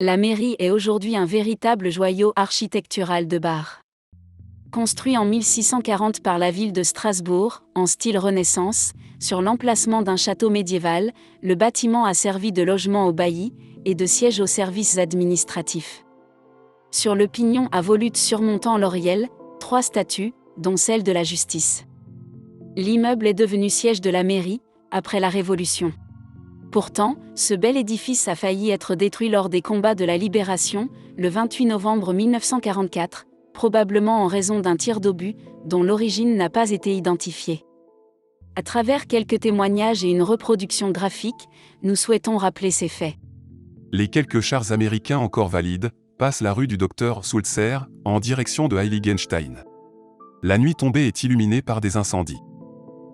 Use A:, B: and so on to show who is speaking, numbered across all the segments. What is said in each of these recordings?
A: La mairie est aujourd'hui un véritable joyau architectural de Bar. Construit en 1640 par la ville de Strasbourg, en style Renaissance, sur l'emplacement d'un château médiéval, le bâtiment a servi de logement au bailli et de siège aux services administratifs. Sur le pignon à volutes surmontant l'oriel, 3 statues, dont celle de la justice. L'immeuble est devenu siège de la mairie, après la Révolution. Pourtant, ce bel édifice a failli être détruit lors des combats de la Libération, le 28 novembre 1944, probablement en raison d'un tir d'obus, dont l'origine n'a pas été identifiée. À travers quelques témoignages et une reproduction graphique, nous souhaitons rappeler ces faits.
B: Les quelques chars américains encore valides passent la rue du Docteur Sulzer, en direction de Heiligenstein. La nuit tombée est illuminée par des incendies.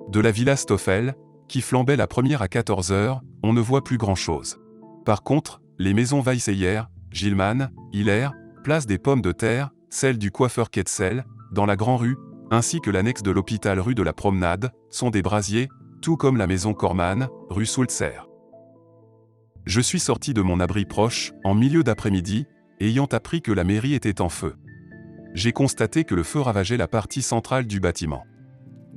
B: De la Villa Stoffel, qui flambait la première à 14 h, on ne voit plus grand-chose. Par contre, les maisons Weisseyer, Gilman, Hiller, place des Pommes de Terre, celle du coiffeur Ketzel, dans la Grand Rue, ainsi que l'annexe de l'hôpital rue de la Promenade, sont des brasiers, tout comme la maison Corman, rue Sulzer. Je suis sorti de mon abri proche, en milieu d'après-midi, ayant appris que la mairie était en feu. J'ai constaté que le feu ravageait la partie centrale du bâtiment.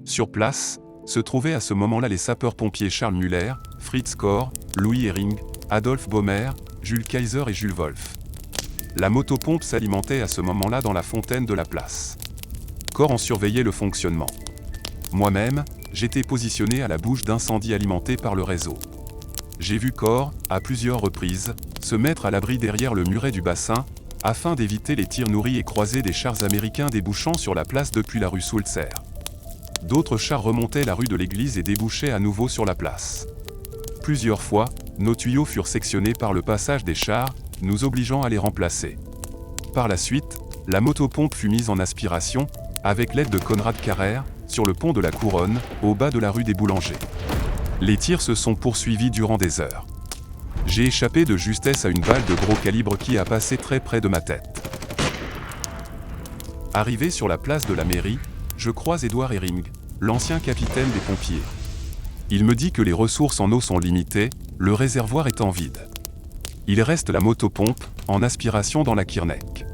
B: Sur place, se trouvaient à ce moment-là les sapeurs-pompiers Charles Muller, Fritz Kohr, Louis Hering, Adolphe Baumer, Jules Kaiser et Jules Wolf. La motopompe s'alimentait à ce moment-là dans la fontaine de la place. Kohr en surveillait le fonctionnement. Moi-même, j'étais positionné à la bouche d'incendie alimentée par le réseau. J'ai vu Kohr, à plusieurs reprises, se mettre à l'abri derrière le muret du bassin, afin d'éviter les tirs nourris et croisés des chars américains débouchant sur la place depuis la rue Sulzer. D'autres chars remontaient la rue de l'église et débouchaient à nouveau sur la place. Plusieurs fois, nos tuyaux furent sectionnés par le passage des chars, nous obligeant à les remplacer. Par la suite, la motopompe fut mise en aspiration, avec l'aide de Konrad Carrère, sur le pont de la Couronne, au bas de la rue des Boulangers. Les tirs se sont poursuivis durant des heures. J'ai échappé de justesse à une balle de gros calibre qui a passé très près de ma tête. Arrivé sur la place de la mairie, je croise Édouard Hering, l'ancien capitaine des pompiers. Il me dit que les ressources en eau sont limitées, le réservoir étant vide. Il reste la motopompe, en aspiration dans la Kirneck.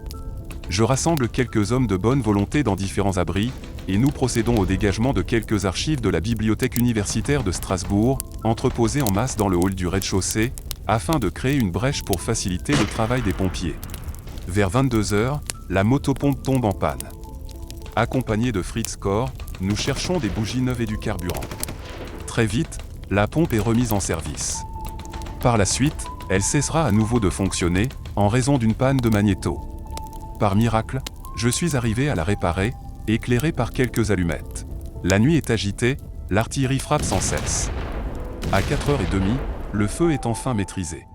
B: Je rassemble quelques hommes de bonne volonté dans différents abris, et nous procédons au dégagement de quelques archives de la bibliothèque universitaire de Strasbourg, entreposées en masse dans le hall du rez-de-chaussée, afin de créer une brèche pour faciliter le travail des pompiers. Vers 22 h, la motopompe tombe en panne. Accompagné de Fritz Kohr, nous cherchons des bougies neuves et du carburant. Très vite, la pompe est remise en service. Par la suite, elle cessera à nouveau de fonctionner, en raison d'une panne de magnéto. Par miracle, je suis arrivé à la réparer, éclairé par quelques allumettes. La nuit est agitée, l'artillerie frappe sans cesse. À 4h30, le feu est enfin maîtrisé.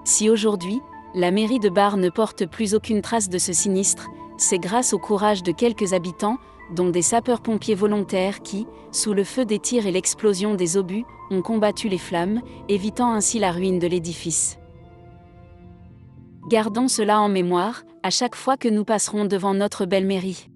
A: Si aujourd'hui, la mairie de Bar ne porte plus aucune trace de ce sinistre, c'est grâce au courage de quelques habitants, dont des sapeurs-pompiers volontaires qui, sous le feu des tirs et l'explosion des obus, ont combattu les flammes, évitant ainsi la ruine de l'édifice. Gardons cela en mémoire, à chaque fois que nous passerons devant notre belle mairie.